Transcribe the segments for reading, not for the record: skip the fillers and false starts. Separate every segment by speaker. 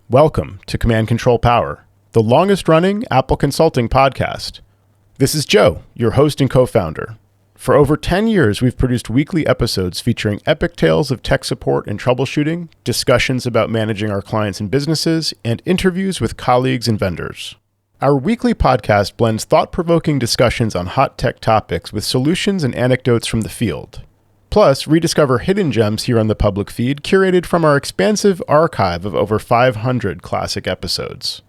Speaker 1: Welcome to Command Control Power, the longest-running Apple consulting podcast. This is Joe, your host and co-founder. For over 10 years, we've produced weekly episodes featuring epic tales of tech support and troubleshooting, discussions about managing our clients and businesses, and interviews with colleagues and vendors. Our weekly podcast blends thought-provoking discussions on hot tech topics with solutions and anecdotes from the field. Plus, rediscover hidden gems here on the public feed, curated from our expansive archive of over 500 classic episodes.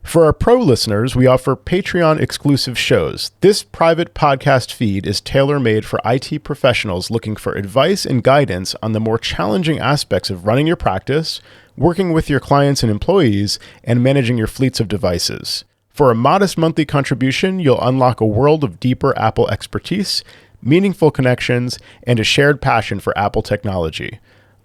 Speaker 1: For our pro listeners, we offer Patreon-exclusive shows. This private podcast feed is tailor-made for IT professionals looking for advice and guidance on the more challenging aspects of running your practice, working with your clients and employees, and managing your fleets of devices. For a modest monthly contribution, you'll unlock a world of deeper Apple expertise, meaningful connections, and a shared passion for Apple technology.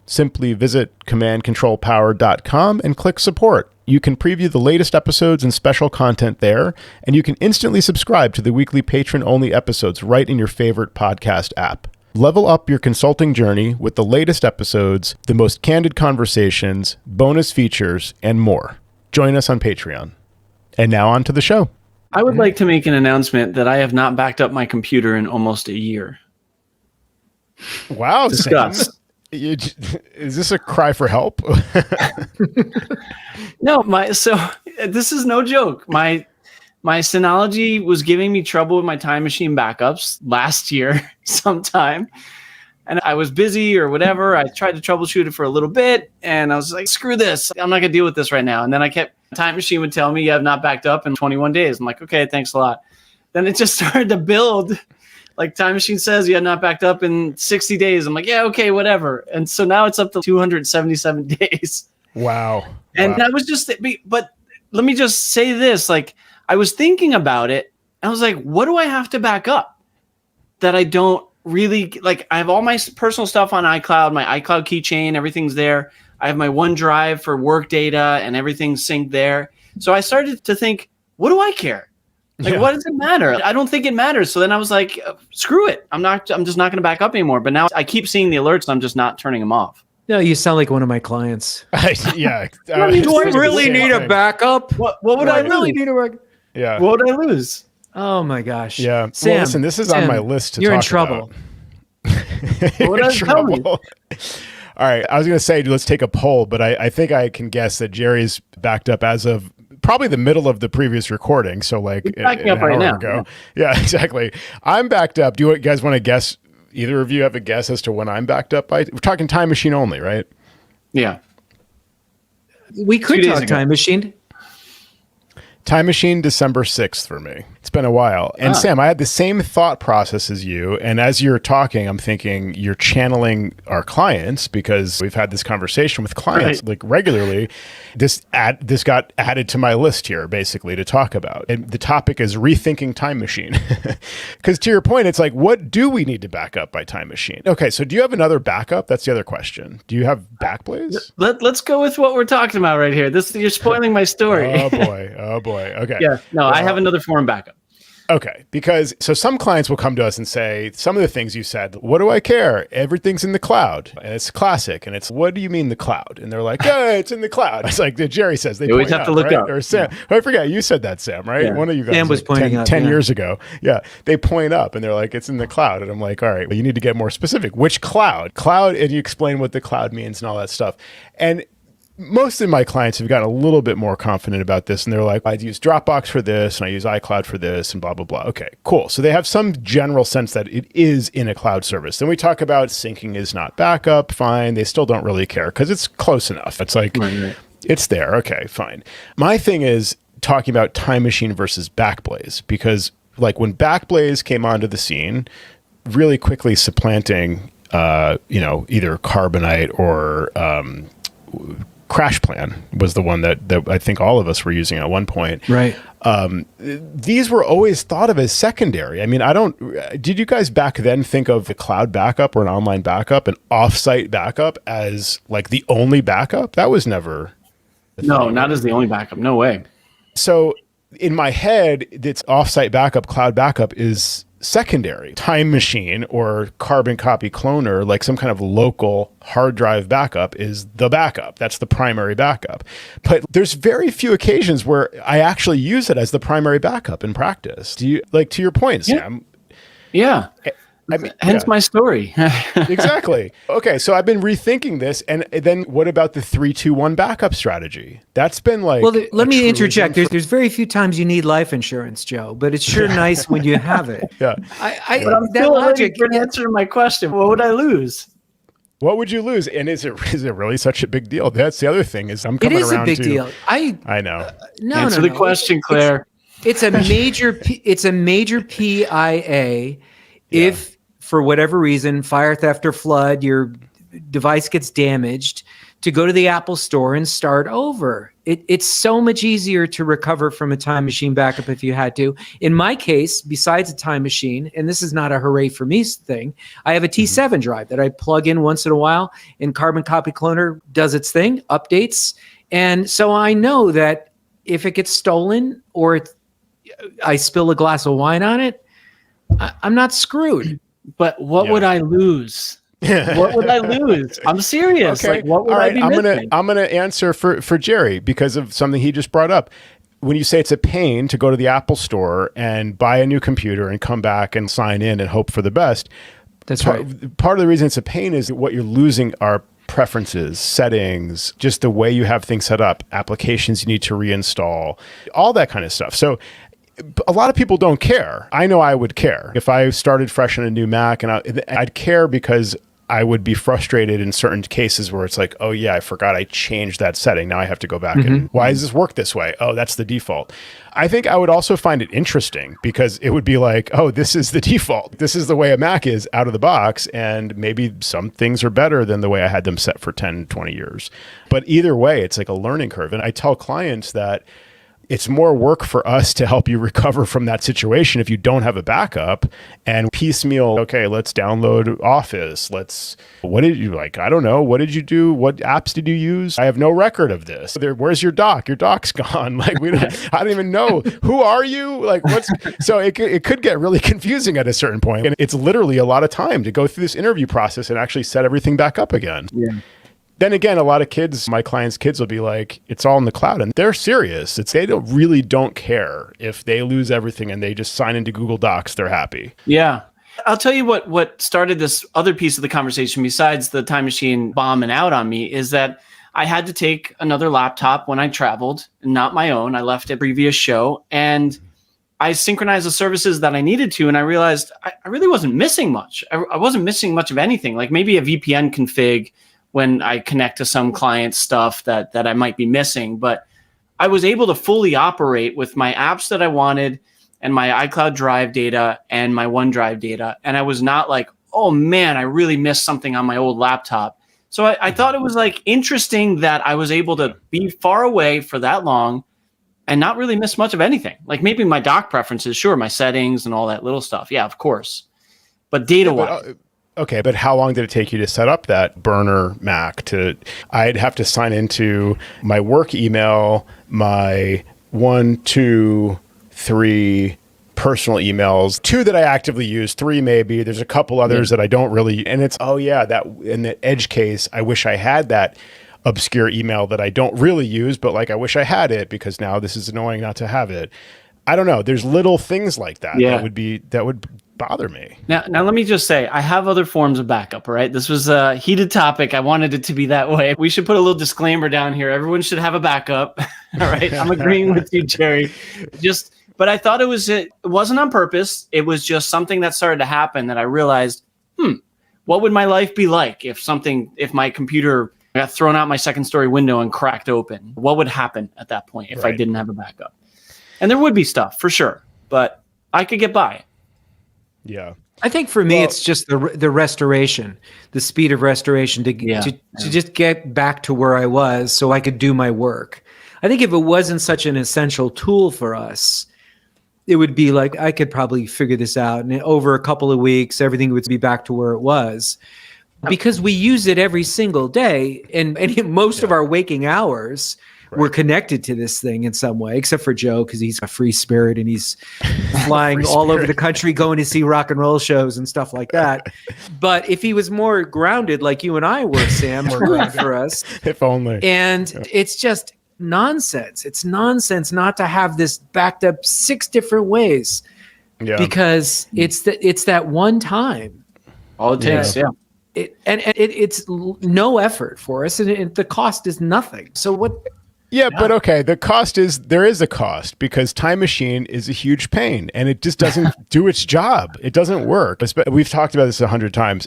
Speaker 1: Simply visit commandcontrolpower.com and click support. You can preview the latest episodes and special content there, and you can instantly subscribe to the weekly patron-only episodes right in your favorite podcast app. Level up your consulting journey with the latest episodes, the most candid conversations, bonus features, and more. Join us on Patreon. And now on to the show.
Speaker 2: I would like to make an announcement that I have not backed up my computer in almost a year.
Speaker 1: Wow.
Speaker 2: Discuss.
Speaker 1: Is this a cry for help?
Speaker 2: No, this is no joke. My Synology was giving me trouble with my Time Machine backups last year sometime. And I was busy or whatever. I tried to troubleshoot it for a little bit and I was like, screw this. I'm not going to deal with this right now. And then Time Machine would tell me you have not backed up in 21 days. I'm like, okay, thanks a lot. Then it just started to build. Like Time Machine says you have not backed up in 60 days. I'm like, yeah, okay, whatever. And so now it's up to 277 days.
Speaker 1: Wow.
Speaker 2: And that was just, but let me just say this. Like I was thinking about it. I was like, what do I have to back up that I don't really like? I have all my personal stuff on iCloud, my iCloud keychain, everything's there. I have my OneDrive for work data and everything's synced there. So I started to think, what do I care? Like, What does it matter? I don't think it matters. So then I was like, screw it. I'm just not going to back up anymore. But now I keep seeing the alerts and I'm just not turning them off.
Speaker 3: No, you sound like one of my clients.
Speaker 1: Yeah.
Speaker 3: Do I really need a backup?
Speaker 2: What would I really need a backup?
Speaker 1: Yeah.
Speaker 2: What would I lose?
Speaker 3: Oh my gosh.
Speaker 1: Yeah.
Speaker 3: Sam,
Speaker 1: well, listen, this is on my list to
Speaker 3: you're
Speaker 1: talk
Speaker 3: in trouble.
Speaker 1: about.
Speaker 2: What does tell me?
Speaker 1: All right. I was going to say, let's take a poll, but I think I can guess that Jerry's backed up as of probably the middle of the previous recording. So like
Speaker 2: backing up right now.
Speaker 1: Ago. Yeah, exactly. I'm backed up. Do you guys want to guess? Either of you have a guess as to when I'm backed up by? We're talking Time Machine only, right?
Speaker 2: Yeah.
Speaker 3: We could talk Time Machine.
Speaker 1: Time Machine, December 6th for me. It's been a while. And Sam, I had the same thought process as you. And as you're talking, I'm thinking you're channeling our clients because we've had this conversation with clients like regularly. This got added to my list here basically to talk about. And the topic is rethinking Time Machine. Because to your point, it's like, what do we need to back up by Time Machine? Okay, so do you have another backup? That's the other question. Do you have Backblaze?
Speaker 2: Let's go with what we're talking about right here. You're spoiling my story.
Speaker 1: Oh boy. Okay.
Speaker 2: Yeah. No, I have another form backup.
Speaker 1: Okay. Because so some clients will come to us and say, some of the things you said, what do I care? Everything's in the cloud. And it's classic. And it's, what do you mean the cloud? And they're like, oh, it's in the cloud. It's like Jerry says, they
Speaker 2: always have to look up.
Speaker 1: Or Sam. Yeah. I forget. You said that, Sam, right?
Speaker 2: Yeah.
Speaker 1: One of you guys.
Speaker 3: Sam was pointing up
Speaker 1: 10 years ago. Yeah. They point up and they're like, it's in the cloud. And I'm like, all right, well, you need to get more specific. Which cloud? Cloud. And you explain what the cloud means and all that stuff. And most of my clients have gotten a little bit more confident about this, and they're like, I use Dropbox for this, and I use iCloud for this, and blah, blah, blah. Okay, cool. So they have some general sense that it is in a cloud service. Then we talk about syncing is not backup. Fine. They still don't really care because it's close enough. It's like, It's there. Okay, fine. My thing is talking about Time Machine versus Backblaze, because like when Backblaze came onto the scene, really quickly supplanting, either Carbonite or Crash Plan was the one that I think all of us were using at one point.
Speaker 3: Right.
Speaker 1: These were always thought of as secondary. I mean, did you guys back then think of the cloud backup or an online backup, an offsite backup as like the only backup? That was never.
Speaker 2: No, not as the only backup. No way.
Speaker 1: So in my head, it's offsite backup, cloud backup is secondary time machine or carbon copy cloner, like some kind of local hard drive backup, is the backup. That's the primary backup. But there's very few occasions where I actually use it as the primary backup in practice. Do you, like, to your point, Sam?
Speaker 2: Yeah. Hence my story.
Speaker 1: Exactly. Okay, so I've been rethinking this, and then what about the 3-2-1 backup strategy? That's been like.
Speaker 3: Well, let me interject. There's very few times you need life insurance, Joe, but it's sure nice when you have it.
Speaker 1: Yeah.
Speaker 2: But I'm still looking for an answer to my question. What would I lose?
Speaker 1: What would you lose? And is it really such a big deal? That's the other thing, is I'm coming around to.
Speaker 3: It is a big deal.
Speaker 1: I know.
Speaker 2: Answer the question, Claire.
Speaker 3: It's a major PIA if, for whatever reason, fire, theft, or flood, your device gets damaged, to go to the Apple Store and start over. It's so much easier to recover from a time machine backup if you had to. In my case, besides a time machine, and this is not a hooray for me thing, I have a T7 drive that I plug in once in a while, and Carbon Copy Cloner does its thing, updates. And so I know that if it gets stolen or I spill a glass of wine on it, I'm not screwed.
Speaker 2: But what would I lose? What would I lose? I'm serious.
Speaker 1: Okay.
Speaker 2: Like, what would I be missing?
Speaker 1: I'm gonna answer for Jerry because of something he just brought up. When you say it's a pain to go to the Apple Store and buy a new computer and come back and sign in and hope for the best,
Speaker 3: that's right.
Speaker 1: Part of the reason it's a pain is that what you're losing are preferences, settings, just the way you have things set up, applications you need to reinstall, all that kind of stuff. So a lot of people don't care. I know I would care if I started fresh on a new Mac, and I'd care because I would be frustrated in certain cases where it's like, oh yeah, I forgot I changed that setting. Now I have to go back and why does this work this way? Oh, that's the default. I think I would also find it interesting because it would be like, oh, this is the default. This is the way a Mac is out of the box. And maybe some things are better than the way I had them set for 10, 20 years. But either way, it's like a learning curve. And I tell clients that it's more work for us to help you recover from that situation if you don't have a backup, and piecemeal, okay, let's download Office. What did you like? I don't know. What did you do? What apps did you use? I have no record of this. Where's your doc? Your doc's gone. Like, I don't even know. Who are you? Like, so it could get really confusing at a certain point. And it's literally a lot of time to go through this interview process and actually set everything back up again.
Speaker 2: Yeah.
Speaker 1: Then again, a lot of kids, my clients' kids will be like, it's all in the cloud. And they're serious. They really don't care if they lose everything and they just sign into Google Docs, they're happy.
Speaker 2: Yeah. I'll tell you what started this other piece of the conversation besides the time machine bombing out on me is that I had to take another laptop when I traveled, not my own. I left a previous show and I synchronized the services that I needed to. And I realized I really wasn't missing much. I wasn't missing much of anything, like maybe a VPN config when I connect to some client stuff that I might be missing. But I was able to fully operate with my apps that I wanted and my iCloud Drive data and my OneDrive data. And I was not like, oh man, I really missed something on my old laptop. So I thought it was like interesting that I was able to be far away for that long and not really miss much of anything. Like maybe my dock preferences, sure, my settings and all that little stuff. Yeah, of course. But data-wise.
Speaker 1: Okay, but how long did it take you to set up that burner Mac? I'd have to sign into my work email, my 1, 2, 3 personal emails, 2 that I actively use, 3 maybe. There's a couple others that I don't really, and it's, oh yeah, that in the edge case, I wish I had that obscure email that I don't really use, but like I wish I had it because now this is annoying not to have it. I don't know. There's little things like that that would bother me.
Speaker 2: Now let me just say, I have other forms of backup, all right? This was a heated topic. I wanted it to be that way. We should put a little disclaimer down here. Everyone should have a backup, all right? I'm agreeing with you, Jerry. But I thought it wasn't on purpose. It was just something that started to happen that I realized, what would my life be like if my computer got thrown out my second story window and cracked open? What would happen at that point if I didn't have a backup? And there would be stuff for sure, but I could get by.
Speaker 1: Yeah.
Speaker 3: I think for me, it's just the restoration, the speed of restoration to just get back to where I was so I could do my work. I think if it wasn't such an essential tool for us, it would be like, I could probably figure this out. And over a couple of weeks, everything would be back to where it was. Because we use it every single day. And in most of our waking hours, we're connected to this thing in some way, except for Joe, because he's a free spirit and he's flying all over the country, going to see rock and roll shows and stuff like that. But if he was more grounded like you and I were, Sam, or good for us.
Speaker 1: If only.
Speaker 3: And it's just nonsense. It's nonsense not to have this backed up 6 different ways because it's that one time.
Speaker 2: All it takes,
Speaker 3: It's no effort for us, and the cost is nothing. So what?
Speaker 1: Yeah, but okay, there is a cost because Time Machine is a huge pain and it just doesn't do its job. It doesn't work. We've talked about this 100 times.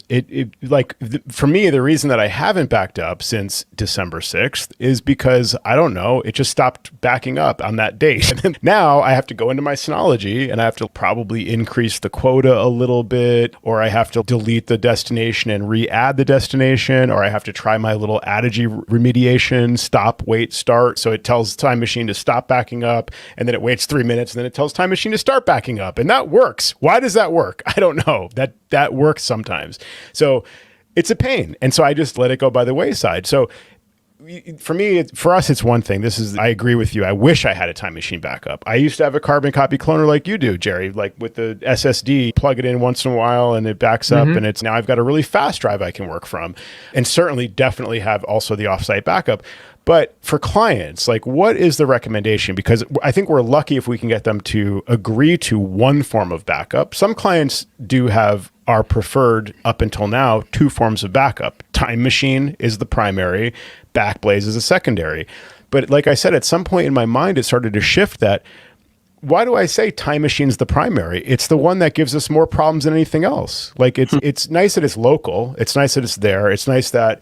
Speaker 1: For me, the reason that I haven't backed up since December 6th is because, I don't know, it just stopped backing up on that date. And then now I have to go into my Synology and I have to probably increase the quota a little bit, or I have to delete the destination and re-add the destination, or I have to try my little Adigi remediation, stop, wait, start. So it tells Time Machine to stop backing up, and then it waits 3 minutes, and then it tells Time Machine to start backing up. And that works. Why does that work? I don't know. That works sometimes. So it's a pain. And so I just let it go by the wayside. So for us, it's one thing. I agree with you. I wish I had a Time Machine backup. I used to have a carbon copy cloner like you do, Jerry, like with the SSD, plug it in once in a while and it backs up. And now I've got a really fast drive I can work from, and definitely have also the offsite backup. But for clients, like, what is the recommendation? Because I think we're lucky if we can get them to agree to one form of backup. Some clients do have our preferred, up until now, 2 forms of backup. Time Machine is the primary, Backblaze is a secondary. But like I said, at some point in my mind, it started to shift that. Why do I say Time Machine's the primary? It's the one that gives us more problems than anything else. Like, it's nice that it's local. It's nice that it's there. It's nice that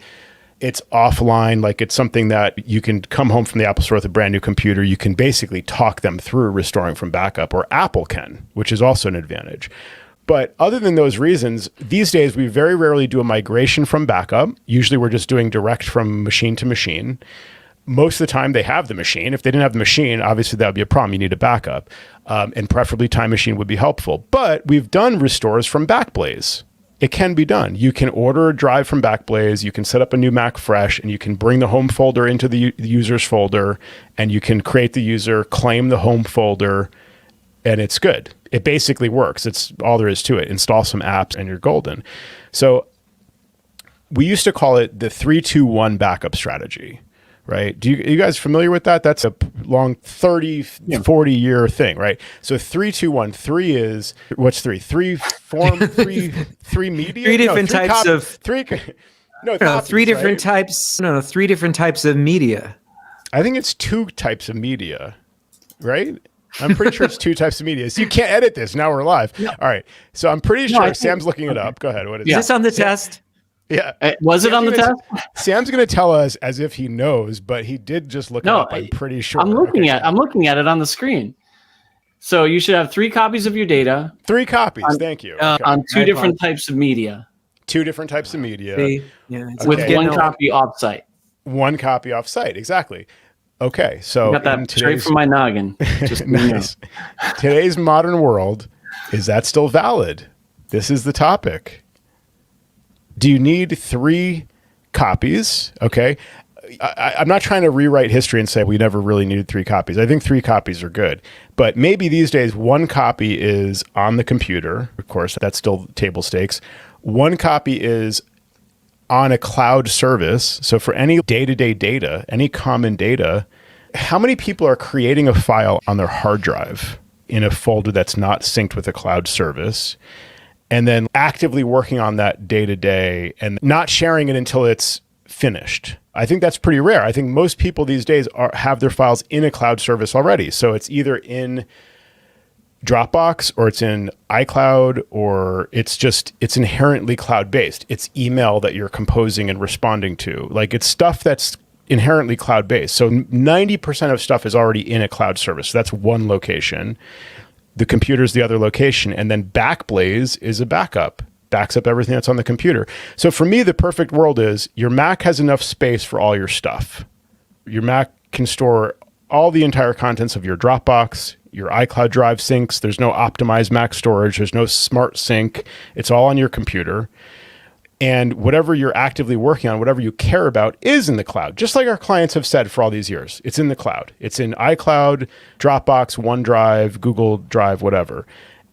Speaker 1: it's offline. Like, it's something that you can come home from the Apple Store with a brand new computer. You can basically talk them through restoring from backup, or Apple can, which is also an advantage. But other than those reasons, these days we very rarely do a migration from backup. Usually we're just doing direct from machine to machine. Most of the time they have the machine. If they didn't have the machine, obviously that would be a problem. You need a backup. And preferably Time Machine would be helpful. But we've done restores from Backblaze. It can be done. You can order a drive from Backblaze, you can set up a new Mac fresh, and you can bring the home folder into the user's folder, and you can create the user, claim the home folder, and it's good. It basically works. It's all there is to it. Install some apps and you're golden. So we used to call it the 3-2-1 backup strategy, right? Are you guys familiar with that? That's a long 30, 40 year thing, right? So 3-2-1, 3 is, what's 3? 3 form, 3 media?
Speaker 3: 3 different types of...
Speaker 1: 3
Speaker 3: different types. No, 3 different types of media.
Speaker 1: I think it's 2 types of media, right? I'm pretty sure it's 2 types of media. So you can't edit this. Now we're live. No. All right. So I'm pretty sure Sam's looking it up. Go ahead. What is it?
Speaker 3: Is this on the test?
Speaker 1: Yeah.
Speaker 2: Was it on the test?
Speaker 1: Sam's going to tell us as if he knows, but he did just look it up. I'm pretty sure.
Speaker 2: I'm looking at it on the screen. So you should have 3 copies of your data.
Speaker 1: 3 copies. Thank you.
Speaker 2: On 2 different types of media.
Speaker 1: 2 different types of media.
Speaker 2: With 1 copy offsite.
Speaker 1: 1 copy offsite. Exactly. Okay, so
Speaker 2: got that straight from my noggin. Just
Speaker 1: nice. Today's modern world, is that still valid? This is the topic. Do you need 3 copies? Okay, I'm not trying to rewrite history and say we never really needed 3 copies. I think 3 copies are good, but maybe these days 1 copy is on the computer. Of course, that's still table stakes. 1 copy is on a cloud service. So for any day-to-day data, any common data, how many people are creating a file on their hard drive in a folder that's not synced with a cloud service, and then actively working on that day-to-day and not sharing it until it's finished? I think that's pretty rare. I think most people these days have their files in a cloud service already. So it's either in Dropbox or it's in iCloud, or it's inherently cloud-based. It's email that you're composing and responding to. Like, it's stuff that's inherently cloud-based. So 90% of stuff is already in a cloud service. So that's one location. The computer's the other location. And then Backblaze is a backup. Backs up everything that's on the computer. So for me, the perfect world is your Mac has enough space for all your stuff. Your Mac can store all the entire contents of your Dropbox. Your iCloud drive syncs. There's no optimized Mac storage. There's no smart sync. It's all on your computer. And whatever you're actively working on, whatever you care about is in the cloud. Just like our clients have said for all these years, it's in the cloud. It's in iCloud, Dropbox, OneDrive, Google Drive, whatever.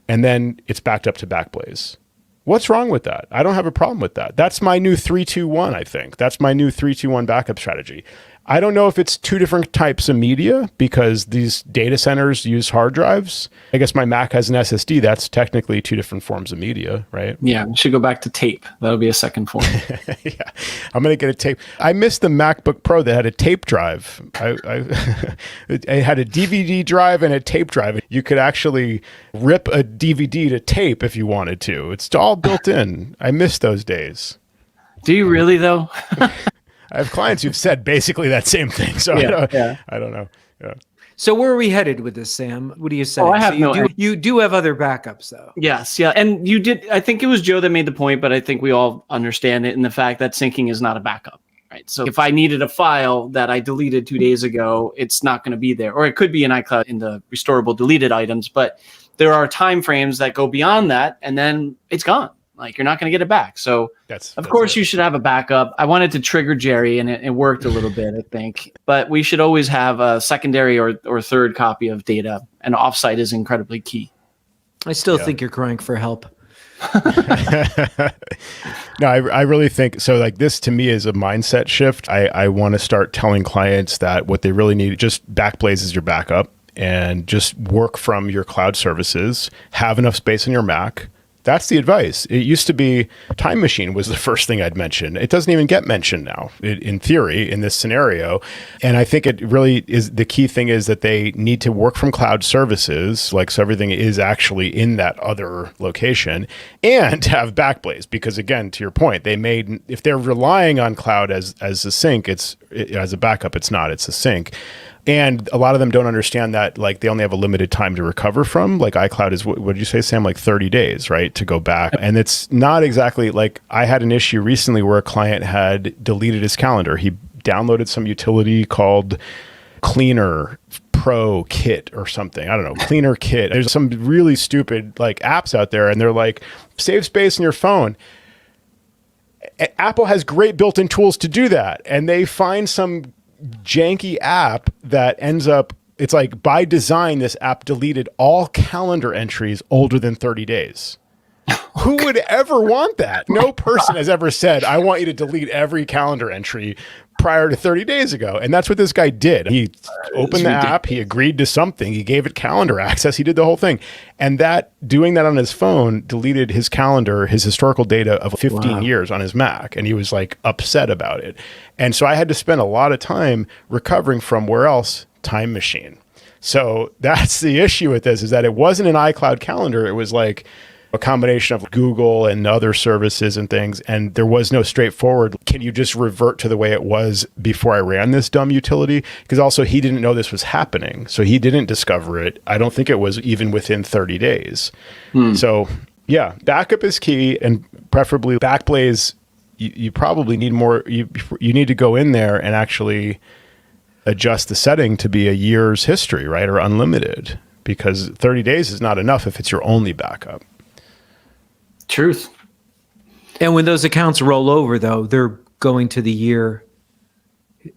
Speaker 1: And then it's backed up to Backblaze. What's wrong with that? I don't have a problem with that. That's my new 3-2-1, I think. That's my new 3-2-1 backup strategy. I don't know if it's two different types of media because these data centers use hard drives. I guess my Mac has an SSD. That's technically two different forms of media, right?
Speaker 2: Yeah, we should go back to tape. That'll be a second form.
Speaker 1: Yeah, I'm going to get a tape. I missed the MacBook Pro that had a tape drive. It had a DVD drive and a tape drive. You could actually rip a DVD to tape if you wanted to. It's all built in. I miss those days.
Speaker 2: Do you really, though?
Speaker 1: I have clients who've said basically that same thing. So I don't know. Yeah.
Speaker 3: So where are we headed with this, Sam? What do you say?
Speaker 2: Oh, I have
Speaker 3: you do have other backups, though.
Speaker 2: Yes, yeah. And you did, I think it was Joe that made the point, but I think we all understand it in the fact that syncing is not a backup, right? So if I needed a file that I deleted 2 days ago, it's not going to be there. Or it could be in iCloud in the restorable deleted items, but there are time frames that go beyond that, and then it's gone. Like, you're not going to get it back. So, of course, you should have a backup. I wanted to trigger Jerry, and it worked a little bit, I think. But we should always have a secondary or third copy of data, and offsite is incredibly key.
Speaker 3: I still think you're crying for help.
Speaker 1: No, I really think so. Like, this to me is a mindset shift. I want to start telling clients that what they really need, just Backblaze is your backup, and just work from your cloud services, have enough space on your Mac. That's the advice. It used to be Time Machine was the first thing I'd mention. It doesn't even get mentioned now, in theory, in this scenario. And I think it really is, the key thing is that they need to work from cloud services, like so everything is actually in that other location, and have Backblaze. Because again, to your point, if they're relying on cloud as a sync, as a backup, it's not, it's a sync. And a lot of them don't understand that, like, they only have a limited time to recover from. Like, iCloud is, what did you say, Sam? Like 30 days, right, to go back. And it's not exactly like, I had an issue recently where a client had deleted his calendar. He downloaded some utility called Cleaner Pro Kit or something. I don't know, Cleaner Kit. There's some really stupid like apps out there, and they're like, save space in your phone. Apple has great built-in tools to do that. And they find some janky app that ends up, it's like by design, this app deleted all calendar entries older than 30 days. Who would ever want that? No person has ever said, I want you to delete every calendar entry prior to 30 days ago. And that's what this guy did. He opened the app, he agreed to something, he gave it calendar access, he did the whole thing. And doing that on his phone deleted his calendar, his historical data of 15 years on his Mac. And he was like upset about it. And so I had to spend a lot of time recovering from where else? Time Machine. So that's the issue with this, is that it wasn't an iCloud calendar. It was like a combination of Google and other services and things. And there was no straightforward, can you just revert to the way it was before I ran this dumb utility? Because also he didn't know this was happening. So he didn't discover it. I don't think it was even within 30 days. So yeah, backup is key, and preferably Backblaze. You probably need more, you need to go in there and actually adjust the setting to be a year's history, right? Or unlimited, because 30 days is not enough if it's your only backup.
Speaker 2: Truth.
Speaker 3: And when those accounts roll over, though, they're going to the year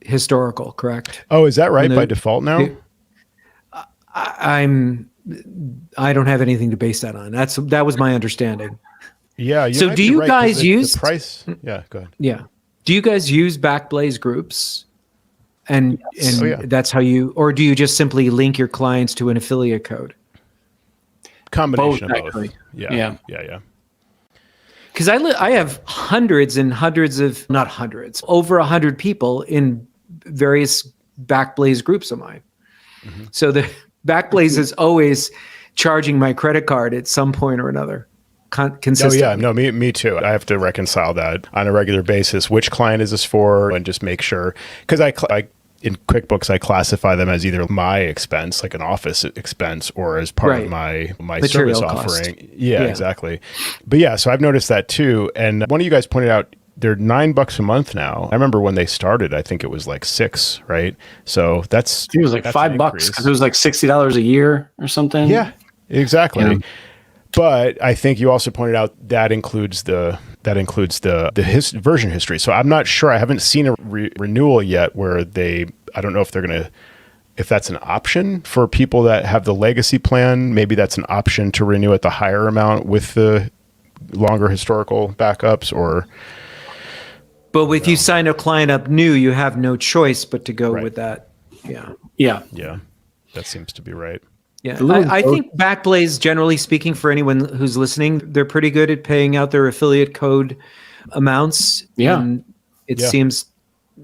Speaker 3: historical, correct?
Speaker 1: Oh, is that right by default now?
Speaker 3: I don't have anything to base that on. That was my understanding.
Speaker 1: Yeah.
Speaker 3: So do you guys use
Speaker 1: the price? Yeah, go ahead.
Speaker 3: Yeah. Do you guys use Backblaze groups? And that's how or do you just simply link your clients to an affiliate code?
Speaker 1: Combination of both.
Speaker 2: Actually.
Speaker 1: Yeah.
Speaker 3: Because I have hundreds and hundreds of, not hundreds, over 100 people in various Backblaze groups of mine. Mm-hmm. So the Backblaze is always charging my credit card at some point or another. Consistent.
Speaker 1: Oh yeah, no, me too. I have to reconcile that on a regular basis. Which client is this for, and just make sure, because I in QuickBooks I classify them as either my expense, like an office expense, or as part of my
Speaker 3: material
Speaker 1: service
Speaker 3: cost.
Speaker 1: offering. Yeah, exactly. But yeah, so I've noticed that too. And one of you guys pointed out they're $9 a month now. I remember when they started, I think it was like $6, right? So it
Speaker 2: was like $5 because it was like $60 a year or something.
Speaker 1: Yeah, exactly. Yeah. But I think you also pointed out that includes the that includes the version history. So I'm not sure. I haven't seen a renewal yet where I don't know if they're going to, if that's an option for people that have the legacy plan. Maybe that's an option to renew at the higher amount with the longer historical backups, or.
Speaker 3: But if you sign a client up new, you have no choice but to go with that. Yeah.
Speaker 1: Yeah. That seems to be right.
Speaker 3: Yeah. I think Backblaze, generally speaking, for anyone who's listening, they're pretty good at paying out their affiliate code amounts.
Speaker 2: Yeah.
Speaker 3: And it seems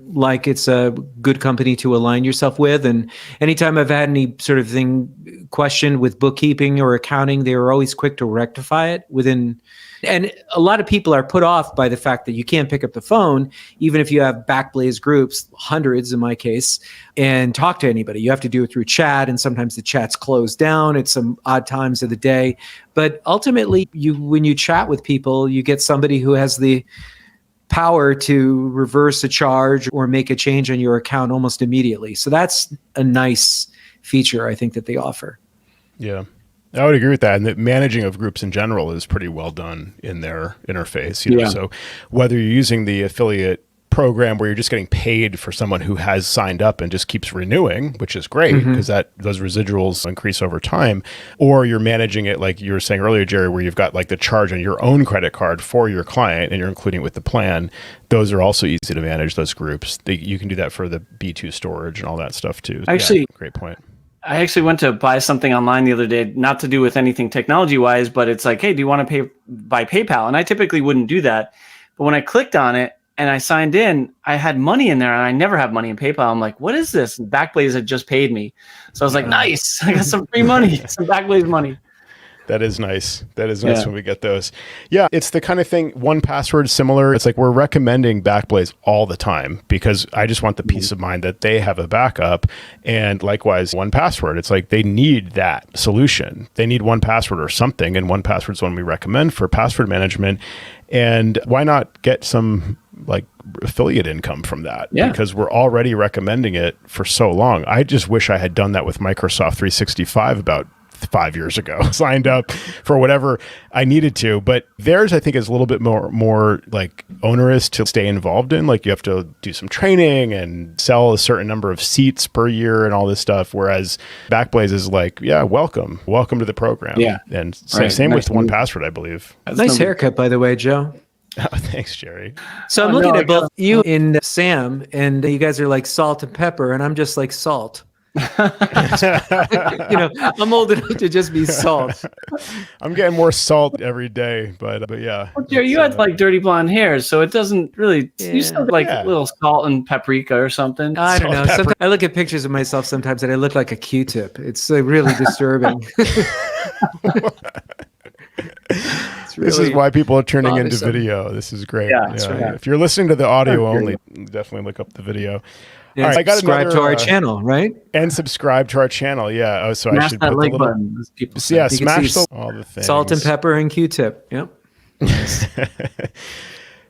Speaker 3: like it's a good company to align yourself with. And anytime I've had any sort of thing questioned with bookkeeping or accounting, they were always quick to rectify it within. And a lot of people are put off by the fact that you can't pick up the phone, even if you have Backblaze groups, hundreds in my case, and talk to anybody. You have to do it through chat, and sometimes the chat's closed down at some odd times of the day. But ultimately, when you chat with people, you get somebody who has the power to reverse a charge or make a change on your account almost immediately. So that's a nice feature, I think, that they offer.
Speaker 1: Yeah, I would agree with that. And the managing of groups in general is pretty well done in their interface. You know? So whether you're using the affiliate program where you're just getting paid for someone who has signed up and just keeps renewing, which is great because those residuals increase over time, or you're managing it like you were saying earlier, Jerry, where you've got like the charge on your own credit card for your client and you're including it with the plan. Those are also easy to manage, those groups. You can do that for the B2 storage and all that stuff too.
Speaker 2: Actually,
Speaker 1: great point.
Speaker 2: I actually went to buy something online the other day, not to do with anything technology wise, but it's like, hey, do you want to pay by PayPal? And I typically wouldn't do that. But when I clicked on it and I signed in, I had money in there, and I never have money in PayPal. I'm like, what is this? And Backblaze had just paid me. So I was like, nice. I got some free money, some Backblaze money.
Speaker 1: That is nice. That is nice when we get those. Yeah, it's the kind of thing, 1Password similar. It's like we're recommending Backblaze all the time because I just want the peace of mind that they have a backup. And likewise, 1Password. It's like they need that solution. They need 1Password or something. And 1Password is one we recommend for password management. And why not get some like affiliate income from that? Because we're already recommending it for so long. I just wish I had done that with Microsoft 365 about 5 years ago, signed up for whatever I needed to. But theirs, I think, is a little bit more like onerous to stay involved in. Like you have to do some training and sell a certain number of seats per year and all this stuff. Whereas Backblaze is like, welcome to the program. Yeah. And same with 1Password, I believe.
Speaker 3: Nice haircut, by the way, Joe.
Speaker 1: Oh, thanks, Jerry.
Speaker 3: So I'm looking at both you and Sam, and you guys are like salt and pepper, and I'm just like salt. I'm old enough to just be salt.
Speaker 1: I'm getting more salt every day, but yeah.
Speaker 2: Well, Jerry, you had like dirty blonde hair, so it doesn't really. You still have like a little salt and paprika or something.
Speaker 3: I don't know. Sometimes I look at pictures of myself sometimes, and I look like a Q-tip. It's really disturbing.
Speaker 1: This is why people are turning into video. This is great.
Speaker 2: Right.
Speaker 1: If you're listening to the audio only, definitely look up the video.
Speaker 3: Yeah, all right, I got subscribe to our channel, right?
Speaker 1: And subscribe to our channel. Yeah. Oh, so
Speaker 2: smash
Speaker 1: I should
Speaker 2: that
Speaker 1: put
Speaker 2: like
Speaker 1: the little
Speaker 2: button.
Speaker 1: smash all the things.
Speaker 3: Salt and pepper and Q-tip. Yep.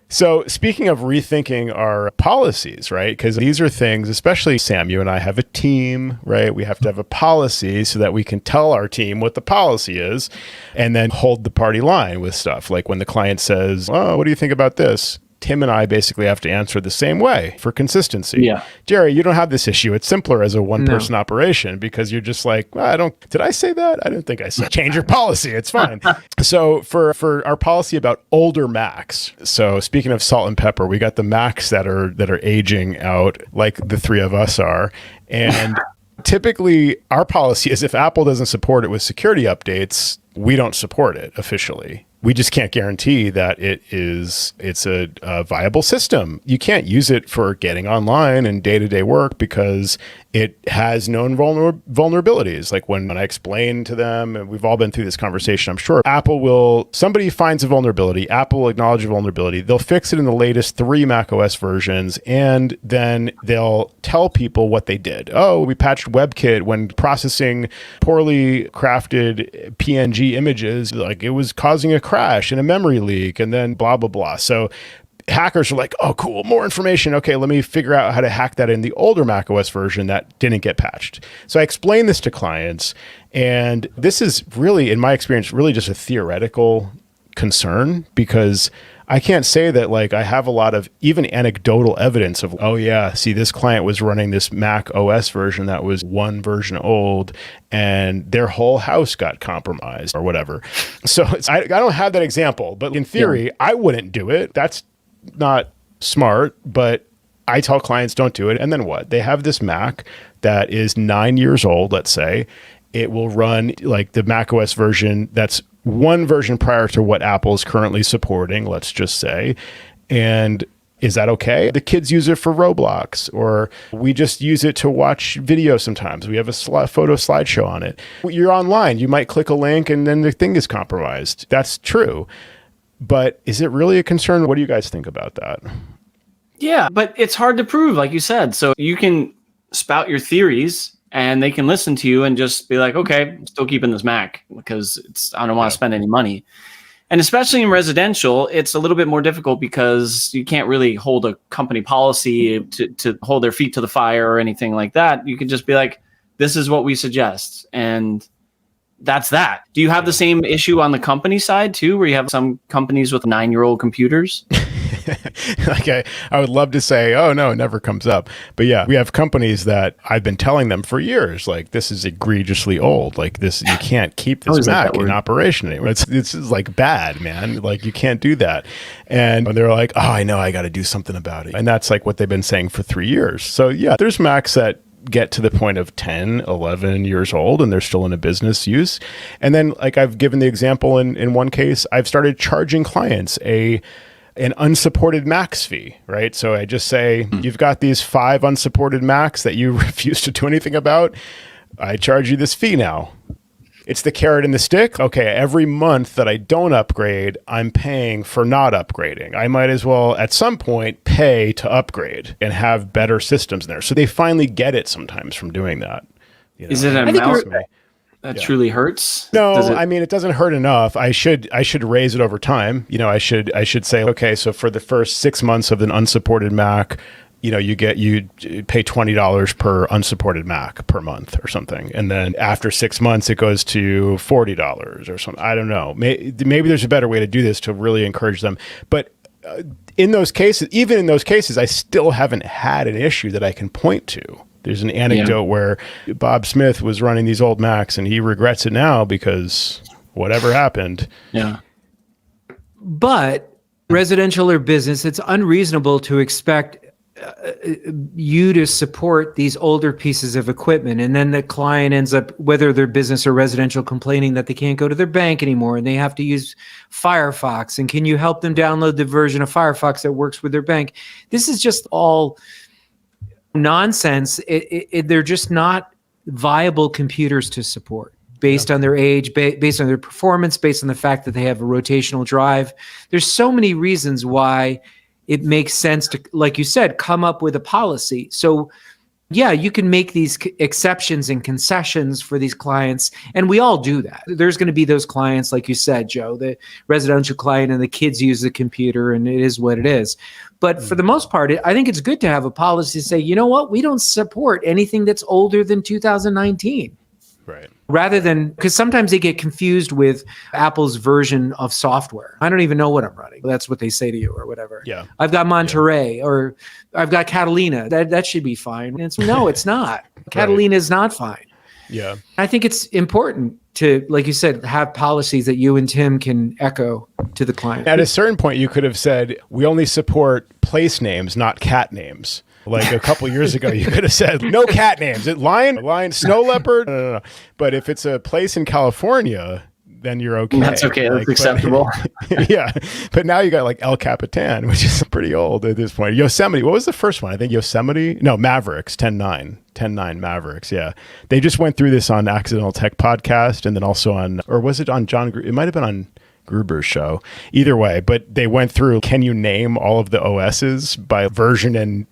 Speaker 1: So speaking of rethinking our policies, right? Because these are things, especially Sam, you and I have a team, right? We have to have a policy so that we can tell our team what the policy is and then hold the party line with stuff. Like when the client says, oh, what do you think about this? Tim and I basically have to answer the same way for consistency.
Speaker 2: Yeah.
Speaker 1: Jerry, you don't have this issue. It's simpler as a one-person operation because you're just like, did I say that? I didn't think I said. Change your policy. It's fine. So for our policy about older Macs, so speaking of salt and pepper, we got the Macs that are aging out like the three of us are. And typically our policy is if Apple doesn't support it with security updates, we don't support it officially. We just can't guarantee that it's a viable system. You can't use it for getting online and day-to-day work because it has known vulnerabilities. Like when I explain to them, and we've all been through this conversation, I'm sure, somebody finds a vulnerability, Apple will acknowledge a vulnerability, they'll fix it in the latest 3 macOS versions, and then they'll tell people what they did. Oh, we patched WebKit when processing poorly crafted PNG images, like it was causing a crash and a memory leak, and then blah, blah, blah. So hackers are like, oh, cool, more information. Okay, let me figure out how to hack that in the older macOS version that didn't get patched. So I explain this to clients, and this is really, in my experience, really just a theoretical concern because I can't say that like I have a lot of even anecdotal evidence of, oh yeah, see, this client was running this Mac OS version that was one version old and their whole house got compromised or whatever. So I don't have that example, but in theory, I wouldn't do it. That's not smart, but I tell clients don't do it. And then what? They have this Mac that is 9 years old, let's say. It will run like the macOS version that's one version prior to what Apple is currently supporting, let's just say. And is that okay? The kids use it for Roblox, or we just use it to watch video sometimes. We have a photo slideshow on it. You're online. You might click a link and then the thing is compromised. That's true. But is it really a concern? What do you guys think about that?
Speaker 2: Yeah, but it's hard to prove, like you said. So you can spout your theories and they can listen to you and just be like, okay, I'm still keeping this Mac because I don't want to spend any money. And especially in residential, it's a little bit more difficult because you can't really hold a company policy to hold their feet to the fire or anything like that. You could just be like, this is what we suggest. And that's that. Do you have the same issue on the company side too, where you have some companies with 9-year-old computers?
Speaker 1: Okay, I would love to say, oh no, it never comes up. But yeah, we have companies that I've been telling them for years, like, this is egregiously old. Like this, you can't keep this Mac in operation anymore. It's like bad, man. Like you can't do that. And they're like, oh, I know, I got to do something about it. And that's like what they've been saying for 3 years. So yeah, there's Macs that get to the point of 10, 11 years old and they're still in a business use. And then like I've given the example in one case, I've started charging clients an unsupported Macs fee, right? So I just say, you've got these 5 unsupported Macs that you refuse to do anything about. I charge you this fee now. It's the carrot and the stick. Okay, every month that I don't upgrade, I'm paying for not upgrading. I might as well at some point pay to upgrade and have better systems in there. So they finally get it sometimes from doing that. You know?
Speaker 2: Is it an amount that truly hurts?
Speaker 1: No, I mean, it doesn't hurt enough. I should raise it over time. You know, I should say, okay, so for the first 6 months of an unsupported Mac, you know, you pay $20 per unsupported Mac per month or something. And then after 6 months, it goes to $40 or something. I don't know. Maybe there's a better way to do this to really encourage them. But in those cases, even in those cases, I still haven't had an issue that I can point to. There's an anecdote where Bob Smith was running these old Macs and he regrets it now because whatever happened.
Speaker 2: Yeah.
Speaker 3: But residential or business, it's unreasonable to expect you to support these older pieces of equipment. And then the client ends up, whether they're business or residential, complaining that they can't go to their bank anymore and they have to use Firefox. And can you help them download the version of Firefox that works with their bank? This is just all nonsense. They're just not viable computers to support based on their age, based on their performance, based on the fact that they have a rotational drive. There's so many reasons why it makes sense to, like you said, come up with a policy. So yeah, you can make these exceptions and concessions for these clients, and we all do that. There's going to be those clients, like you said, Joe, the residential client, and the kids use the computer, and it is what it is. But for the most part, I think it's good to have a policy to say, you know what, we don't support anything that's older than 2019.
Speaker 1: Right.
Speaker 3: Rather than, because sometimes they get confused with Apple's version of software. I don't even know what I'm running. That's what they say to you or whatever.
Speaker 1: Yeah.
Speaker 3: I've got Monterey or I've got Catalina. That should be fine. And no, it's not. Catalina is not fine.
Speaker 1: Yeah.
Speaker 3: I think it's important to, like you said, have policies that you and Tim can echo to the client.
Speaker 1: At a certain point, you could have said, we only support place names, not cat names. Like a couple years ago, you could have said, no cat names. Lion, snow leopard. No. But if it's a place in California, then you're okay.
Speaker 2: That's okay. That's acceptable.
Speaker 1: Yeah. But now you got like El Capitan, which is pretty old at this point. Yosemite. What was the first one? I think Yosemite. No, Mavericks, 10.9 Mavericks. Yeah. They just went through this on Accidental Tech Podcast and then also on, or was it on it might have been on Gruber's show. Either way, but they went through, can you name all of the OSs by version and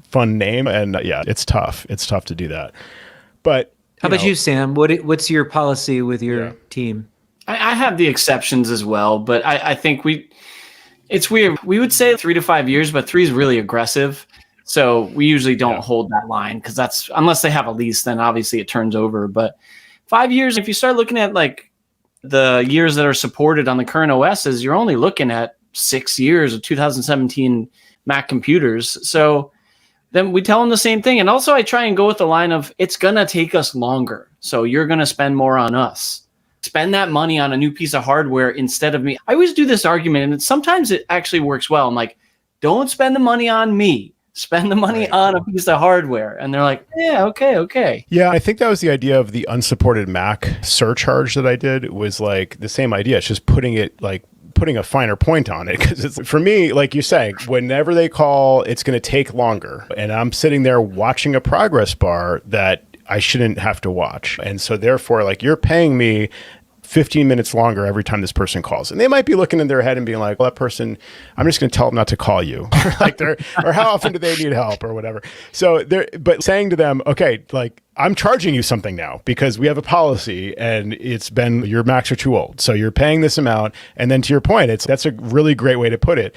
Speaker 1: fun name? And yeah, it's tough. It's tough to do that. But
Speaker 3: how about you, Sam? What's your policy with your team?
Speaker 2: I have the exceptions as well, but I think it's weird. We would say 3 to 5 years, but 3 is really aggressive. So we usually don't hold that line because that's, unless they have a lease, then obviously it turns over. But 5 years, if you start looking at like the years that are supported on the current OSs, you're only looking at 6 years of 2017 Mac computers. So then we tell them the same thing. And also I try and go with the line of, it's going to take us longer. So you're going to spend more on us. Spend that money on a new piece of hardware instead of me. I always do this argument, and sometimes it actually works well. I'm like, don't spend the money on me. Spend the money on a piece of hardware. And they're like, yeah, okay.
Speaker 1: Yeah, I think that was the idea of the unsupported Mac surcharge that I did. It was like the same idea. It's just putting a finer point on it. Because for me, like you say, whenever they call, it's going to take longer. And I'm sitting there watching a progress bar that I shouldn't have to watch. And so therefore, like, you're paying me 15 minutes longer every time this person calls. And they might be looking in their head and being like, well, that person, I'm just going to tell them not to call you. Or how often do they need help or whatever. So but saying to them, okay, like, I'm charging you something now because we have a policy and your Macs are too old. So you're paying this amount. And then to your point, that's a really great way to put it.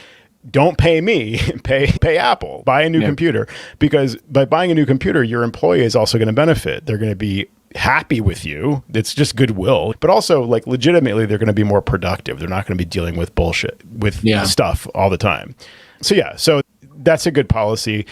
Speaker 1: Don't pay me, pay Apple, buy a new computer, because by buying a new computer, your employee is also going to benefit. They're going to be happy with you. It's just goodwill, but also, like, legitimately, they're going to be more productive. They're not going to be dealing with bullshit with stuff all the time. So that's a good policy.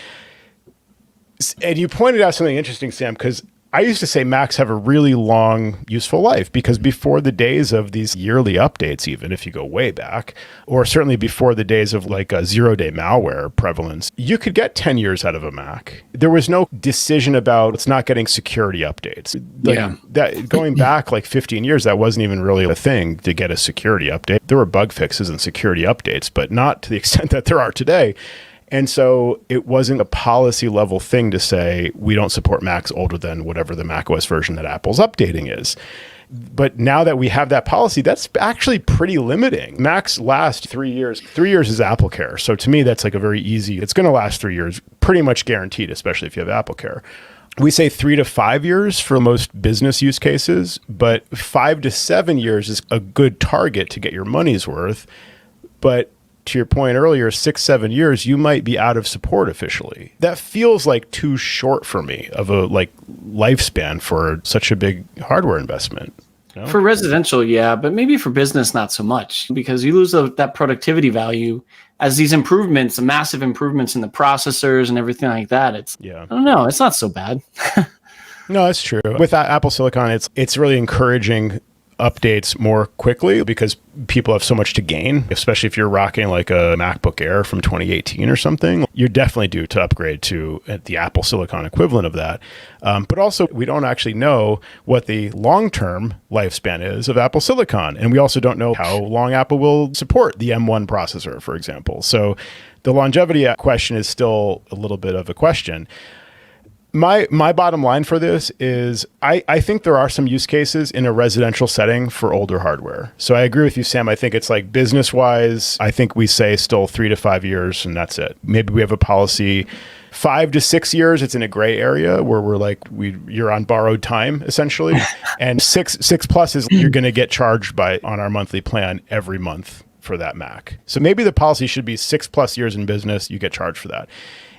Speaker 1: And you pointed out something interesting, Sam, because I used to say Macs have a really long useful life, because before the days of these yearly updates, even if you go way back, or certainly before the days of like a 0-day malware prevalence, you could get 10 years out of a Mac. There was no decision about it's not getting security updates. That going back like 15 years, that wasn't even really a thing to get a security update. There were bug fixes and security updates, but not to the extent that there are today. And so it wasn't a policy level thing to say, we don't support Macs older than whatever the macOS version that Apple's updating is. But now that we have that policy, that's actually pretty limiting. Macs last 3 years. 3 years is AppleCare. So to me, that's like a very easy, it's going to last 3 years, pretty much guaranteed, especially if you have AppleCare. We say 3 to 5 years for most business use cases, but 5 to 7 years is a good target to get your money's worth. But to your point earlier, 6-7 years, you might be out of support officially. That feels like too short for me of a lifespan for such a big hardware investment. You know?
Speaker 2: For residential, yeah, but maybe for business, not so much, because you lose that productivity value as these improvements, the massive improvements in the processors and everything like that. I don't know, it's not so bad.
Speaker 1: No, it's true. With Apple Silicon, it's really encouraging updates more quickly because people have so much to gain, especially if you're rocking like a MacBook Air from 2018 or something. You're definitely due to upgrade to the Apple Silicon equivalent of that. But also, we don't actually know what the long-term lifespan is of Apple Silicon. And we also don't know how long Apple will support the M1 processor, for example. So the longevity question is still a little bit of a question. My bottom line for this is I think there are some use cases in a residential setting for older hardware. So I agree with you, Sam. I think it's like business-wise, I think we say still 3 to 5 years and that's it. Maybe we have a policy 5 to 6 years. It's in a gray area where we're like, you're on borrowed time essentially. And six plus is you're going to get charged on our monthly plan every month for that Mac. So maybe the policy should be 6+ years in business. You get charged for that.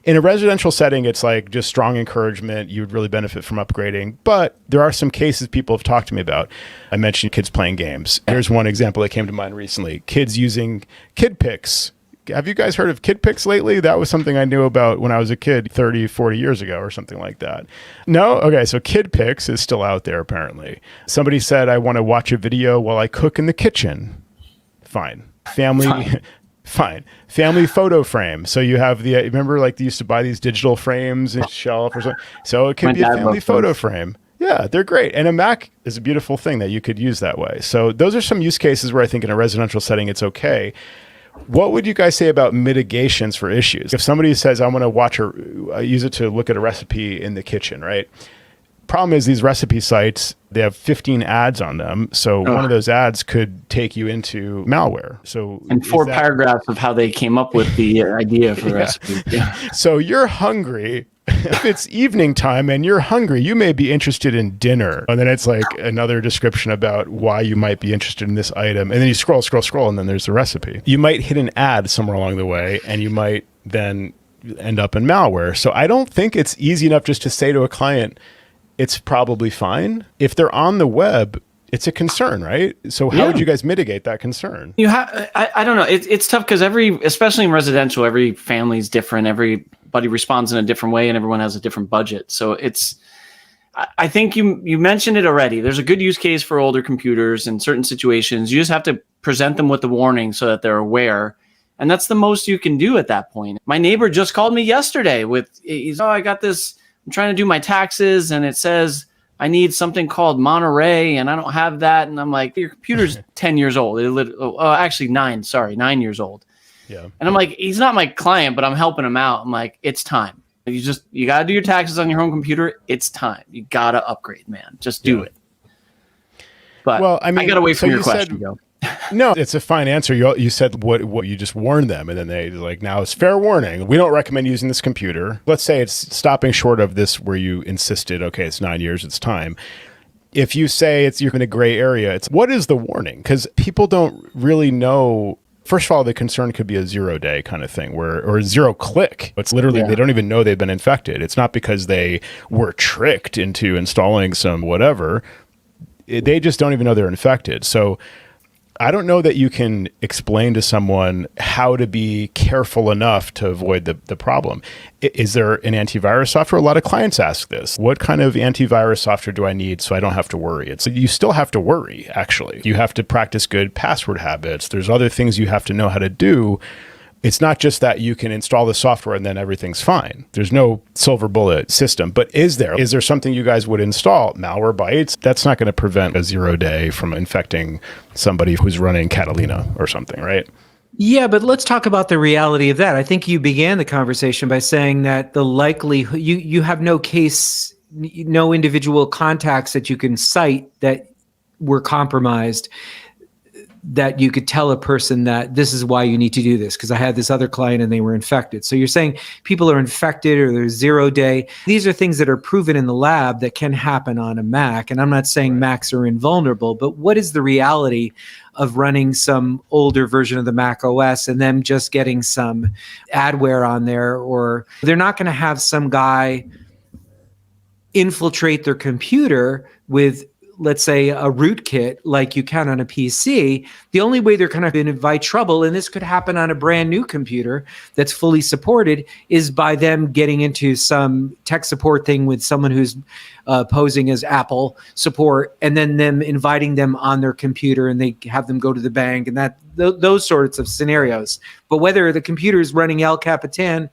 Speaker 1: In a residential setting, it's like just strong encouragement. You would really benefit from upgrading. But there are some cases people have talked to me about. I mentioned kids playing games. Here's one example that came to mind recently. Kids using KidPix. Have you guys heard of KidPix lately? That was something I knew about when I was a kid 30, 40 years ago or something like that. No? Okay, so KidPix is still out there apparently. Somebody said, I want to watch a video while I cook in the kitchen. Fine. Fine. Family photo frame. So you have remember like they used to buy these digital frames and shelf or something. So it could be a family photo frame. Yeah, they're great. And a Mac is a beautiful thing that you could use that way. So those are some use cases where I think in a residential setting, it's okay. What would you guys say about mitigations for issues? If somebody says, I want to use it to look at a recipe in the kitchen, right? Problem is these recipe sites, they have 15 ads on them. So one of those ads could take you into malware.
Speaker 2: And 4 paragraphs of how they came up with the idea for the recipe. Yeah.
Speaker 1: So you're hungry. If it's evening time and you're hungry, you may be interested in dinner. And then it's like another description about why you might be interested in this item. And then you scroll, and then there's the recipe. You might hit an ad somewhere along the way and you might then end up in malware. So I don't think it's easy enough just to say to a client, it's probably fine. If they're on the web, it's a concern, right? So how would you guys mitigate that concern?
Speaker 2: You have, I don't know. It's tough because especially in residential, every family's different. Everybody responds in a different way and everyone has a different budget. So I think you mentioned it already. There's a good use case for older computers in certain situations. You just have to present them with the warning so that they're aware. And that's the most you can do at that point. My neighbor just called me yesterday I got this, I'm trying to do my taxes and it says I need something called Monterey and I don't have that. And I'm like, your computer's 10 years old. Actually 9 years old. Yeah. And I'm like, he's not my client, but I'm helping him out. I'm like, it's time. You got to do your taxes on your home computer. It's time. You got to upgrade, man. Just do it. But I got to wait for your question, Joe.
Speaker 1: No, it's a fine answer. You said what you just warned them, and then they now it's fair warning. We don't recommend using this computer. Let's say it's stopping short of this where you insisted, okay, it's 9 years, it's time. If you say you're in a gray area, what is the warning? Because people don't really know. First of all, the concern could be a 0-day kind of thing or zero click. It's literally, they don't even know they've been infected. It's not because they were tricked into installing some whatever. They just don't even know they're infected. So I don't know that you can explain to someone how to be careful enough to avoid the problem. Is there an antivirus software? A lot of clients ask this. What kind of antivirus software do I need so I don't have to worry? You still have to worry, actually. You have to practice good password habits. There's other things you have to know how to do. It's not just that you can install the software and then everything's fine. There's no silver bullet system. But is there something you guys would install? Malwarebytes? That's not going to prevent a 0-day from infecting somebody who's running Catalina or something, right?
Speaker 3: Yeah, but let's talk about the reality of that. I think you began the conversation by saying that the likelihood, you have no case, no individual contacts that you can cite that were compromised, that you could tell a person that this is why you need to do this, because I had this other client and they were infected. So you're saying people are infected or there's 0-day. These are things that are proven in the lab that can happen on a Mac. And I'm not saying Macs are invulnerable, but what is the reality of running some older version of the macOS and them just getting some adware on there? Or they're not going to have some guy infiltrate their computer with, let's say, a rootkit like you can on a PC. The only way they're going to invite trouble, and this could happen on a brand new computer that's fully supported, is by them getting into some tech support thing with someone who's posing as Apple support, and then them inviting them on their computer and they have them go to the bank and those sorts of scenarios. But whether the computer is running El Capitan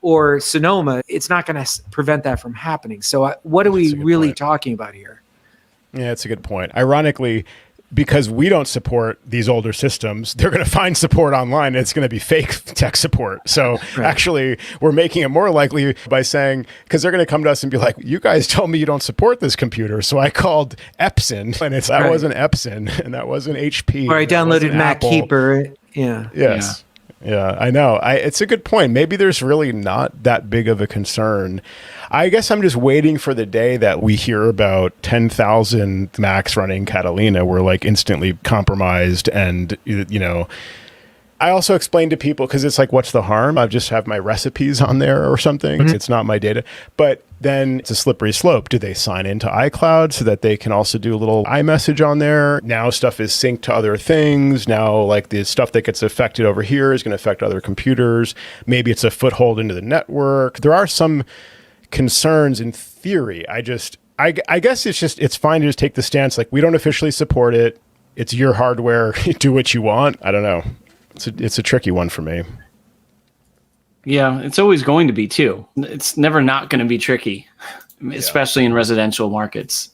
Speaker 3: or Sonoma, it's not going to prevent that from happening. So what are we really talking about here?
Speaker 1: Yeah, that's a good point. Ironically, because we don't support these older systems, they're going to find support online and it's going to be fake tech support. So actually, we're making it more likely by saying, because they're going to come to us and be like, you guys told me you don't support this computer. So I called Epson and that wasn't Epson and that wasn't HP.
Speaker 3: Or I downloaded MacKeeper. Yeah.
Speaker 1: Yes. Yeah, I know. It's a good point. Maybe there's really not that big of a concern. I guess I'm just waiting for the day that we hear about 10,000 Macs running Catalina were instantly compromised. And, I also explain to people, because it's like, what's the harm? I just have my recipes on there or something. Mm-hmm. It's not my data. But then it's a slippery slope. Do they sign into iCloud so that they can also do a little iMessage on there? Now stuff is synced to other things. Now, the stuff that gets affected over here is going to affect other computers. Maybe it's a foothold into the network. There are some concerns in theory. I guess it's fine to just take the stance, we don't officially support it. It's your hardware. Do what you want. I don't know. It's a tricky one for me.
Speaker 2: Yeah, it's always going to be too. It's never not going to be tricky, especially in residential markets.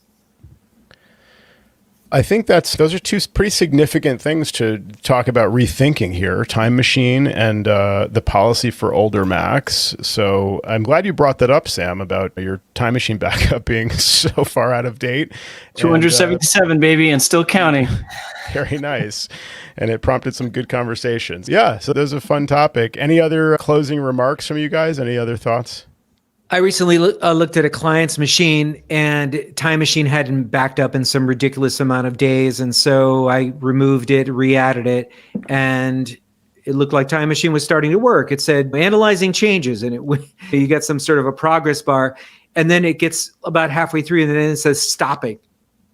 Speaker 1: I think those are two pretty significant things to talk about rethinking here, Time Machine and the policy for older Macs. So I'm glad you brought that up, Sam, about your Time Machine backup being so far out of date.
Speaker 2: 277, baby, and still counting.
Speaker 1: Very nice. And it prompted some good conversations. Yeah, so that was a fun topic. Any other closing remarks from you guys? Any other thoughts?
Speaker 3: I recently looked at a client's machine, and Time Machine hadn't backed up in some ridiculous amount of days. And so I removed it, re-added it, and it looked like Time Machine was starting to work. It said, analyzing changes, and you get some sort of a progress bar. And then it gets about halfway through, and then it says stopping.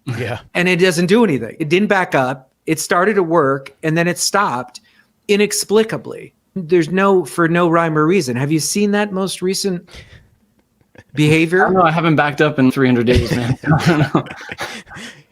Speaker 1: Yeah.
Speaker 3: And it doesn't do anything. It didn't back up. It started to work and then it stopped inexplicably. There's for no rhyme or reason. Have you seen that most recent behavior?
Speaker 2: I don't know. I haven't backed up in 300 days, man. I don't know.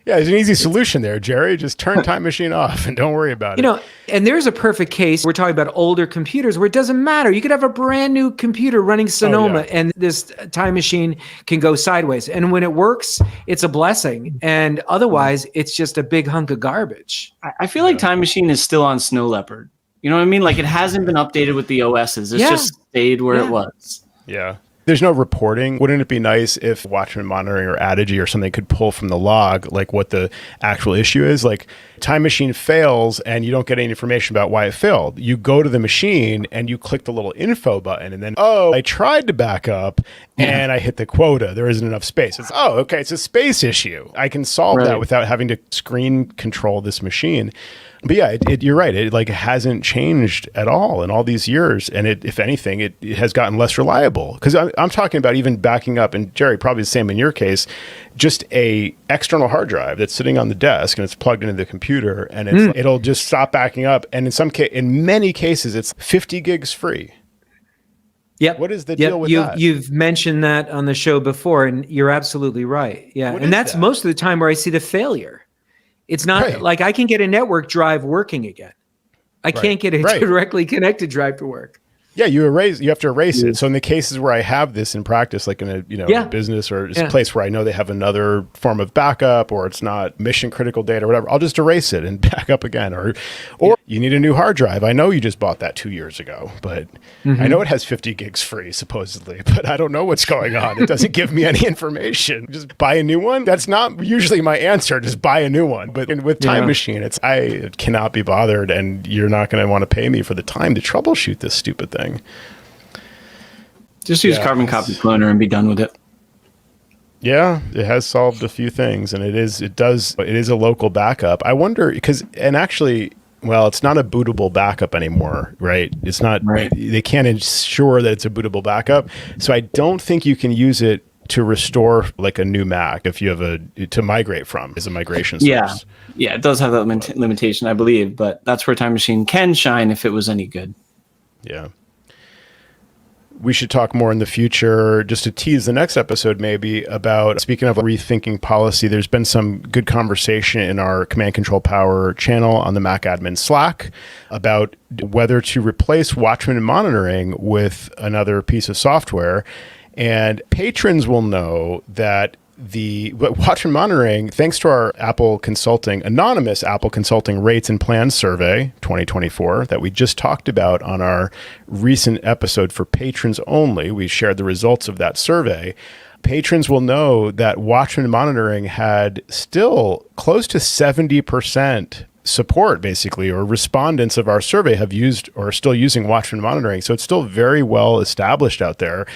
Speaker 1: Yeah, there's an easy solution there, Jerry. Just turn Time Machine off and don't worry about it.
Speaker 3: And there's a perfect case. We're talking about older computers where it doesn't matter. You could have a brand new computer running Sonoma and this Time Machine can go sideways. And when it works, it's a blessing. And otherwise, it's just a big hunk of garbage.
Speaker 2: I feel like Time Machine is still on Snow Leopard. You know what I mean? Like it hasn't been updated with the OSs. It's just stayed where it was.
Speaker 1: Yeah. There's no reporting. Wouldn't it be nice if Watchman Monitoring or Adigy or something could pull from the log, like what the actual issue is? Like Time Machine fails and you don't get any information about why it failed. You go to the machine and you click the little info button and then, I tried to back up and I hit the quota. There isn't enough space. It's, okay, it's a space issue. I can solve that without having to screen control this machine. But yeah, you're right. It hasn't changed at all in all these years. And if anything, it has gotten less reliable. Because I'm talking about even backing up, and Jerry, probably the same in your case, just a external hard drive that's sitting on the desk and it's plugged into the computer and it'll just stop backing up. And in many cases, it's 50 gigs free.
Speaker 3: Yep.
Speaker 1: What is the deal with that?
Speaker 3: You've mentioned that on the show before, and you're absolutely right. Yeah. And that's most of the time where I see the failure. It's not like I can get a network drive working again. I can't get a directly connected drive to work.
Speaker 1: Yeah, you have to erase it. So in the cases where I have this in practice, like in a business or a place where I know they have another form of backup or it's not mission critical data or whatever, I'll just erase it and back up again. Or you need a new hard drive. I know you just bought that 2 years ago, but I know it has 50 gigs free supposedly, but I don't know what's going on. It doesn't give me any information. Just buy a new one. That's not usually my answer. Just buy a new one. But with Time Machine, I cannot be bothered, and you're not going to want to pay me for the time to troubleshoot this stupid thing.
Speaker 2: Just use Carbon Copy Cloner and be done with it.
Speaker 1: Yeah, it has solved a few things, and it is a local backup. I wonder it's not a bootable backup anymore, right? It's not. Right. They can't ensure that it's a bootable backup, so I don't think you can use it to restore like a new Mac if you have to migrate from as a migration source.
Speaker 2: Yeah, it does have that limitation, I believe, but that's where Time Machine can shine if it was any good.
Speaker 1: Yeah. We should talk more in the future, just to tease the next episode maybe, about, speaking of rethinking policy, there's been some good conversation in our Command Control Power channel on the Mac Admin Slack about whether to replace Watchman Monitoring with another piece of software. And patrons will know that Watchman Monitoring, thanks to our anonymous Apple Consulting Rates and Plans Survey 2024 that we just talked about on our recent episode for patrons only, we shared the results of that survey. Patrons will know that Watchman Monitoring had still close to 70% support, basically, or respondents of our survey have used or are still using Watchman Monitoring. So it's still very well established out there.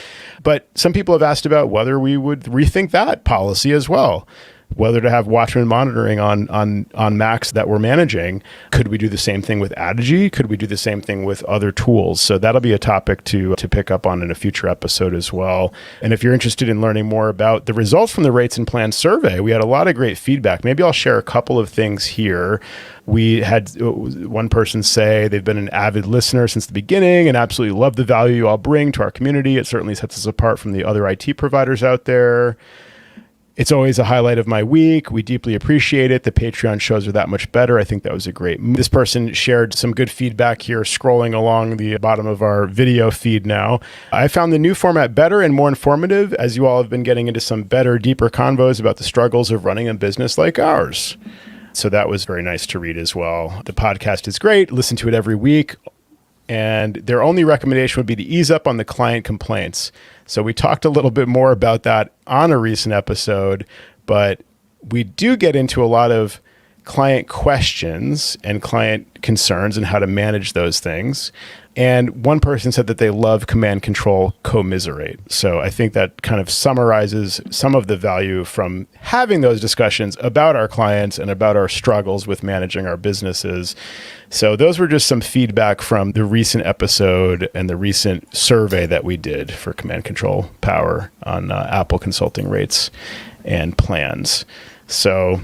Speaker 1: But some people have asked about whether we would rethink that policy as well, whether to have Watchman Monitoring on Macs that we're managing. Could we do the same thing with Adigy? Could we do the same thing with other tools? So that'll be a topic to pick up on in a future episode as well. And if you're interested in learning more about the results from the Rates and Plans survey, we had a lot of great feedback. Maybe I'll share a couple of things here. We had one person say they've been an avid listener since the beginning and absolutely love the value you all bring to our community. It certainly sets us apart from the other IT providers out there. It's always a highlight of my week. We deeply appreciate it. The Patreon shows are that much better. I think that was a great move. This person shared some good feedback here, scrolling along the bottom of our video feed now. I found the new format better and more informative, as you all have been getting into some better, deeper convos about the struggles of running a business like ours. So that was very nice to read as well. The podcast is great. Listen to it every week. And their only recommendation would be to ease up on the client complaints. So we talked a little bit more about that on a recent episode, but we do get into a lot of client questions and client concerns and how to manage those things. And one person said that they love Command Control Commiserate. So I think that kind of summarizes some of the value from having those discussions about our clients and about our struggles with managing our businesses. So those were just some feedback from the recent episode and the recent survey that we did for Command Control Power on Apple consulting rates and plans. So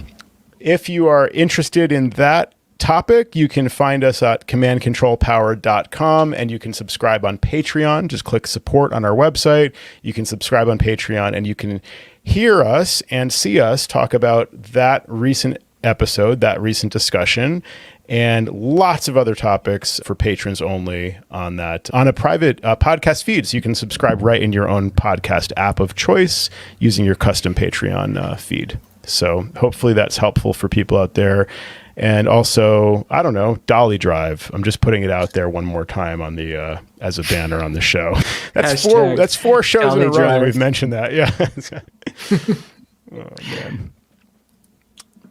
Speaker 1: if you are interested in that topic, you can find us at commandcontrolpower.com, and you can subscribe on Patreon. Just click support on our website. You can subscribe on Patreon, and you can hear us and see us talk about that recent episode, that recent discussion, and lots of other topics for patrons only on that, on a private podcast feed. So you can subscribe right in your own podcast app of choice using your custom Patreon feed. So hopefully that's helpful for people out there. And also, I don't know, Dolly Drive. I'm just putting it out there one more time on the as a banner on the show. That's four shows Dolly in a row that we've mentioned that. Yeah. Oh man.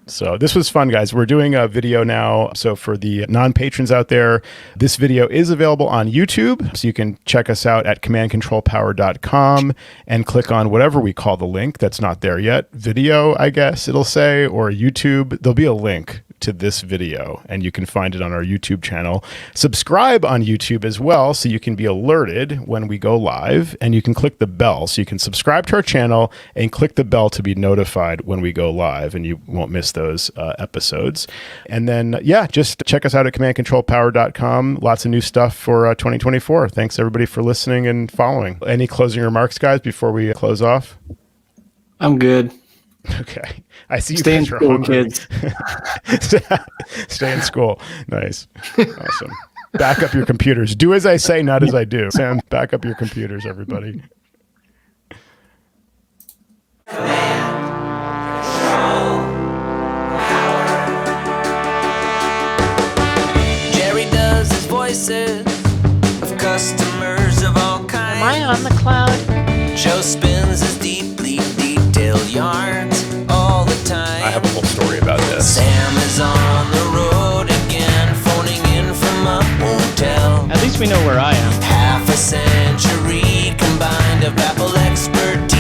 Speaker 1: So this was fun, guys. We're doing a video now. So for the non-patrons out there, this video is available on YouTube. So you can check us out at commandcontrolpower.com and click on whatever we call the link that's not there yet. Video, I guess it'll say, or YouTube. There'll be a link to this video, and you can find it on our YouTube channel. Subscribe on YouTube as well, so you can be alerted when we go live, and you can click the bell. So you can subscribe to our channel and click the bell to be notified when we go live, and you won't miss those episodes. And then, just check us out at commandcontrolpower.com. Lots of new stuff for 2024. Thanks everybody for listening and following. Any closing remarks, guys, before we close off?
Speaker 2: I'm good.
Speaker 1: Okay. I see you
Speaker 2: Stay in
Speaker 1: guys are
Speaker 2: school,
Speaker 1: hungry.
Speaker 2: kids.
Speaker 1: Stay in school. Nice. Awesome. Back up your computers. Do as I say, not as I do. Sam, back up your computers, everybody.
Speaker 4: Jerry does his voices of customers of all kinds.
Speaker 5: Am I on the cloud?
Speaker 4: Joe spins his deeply detailed yarns all the time.
Speaker 1: I have a whole story about this.
Speaker 4: Sam is on the road again, phoning in from a hotel.
Speaker 2: At least we know where I am.
Speaker 4: Half a century combined of Apple expertise.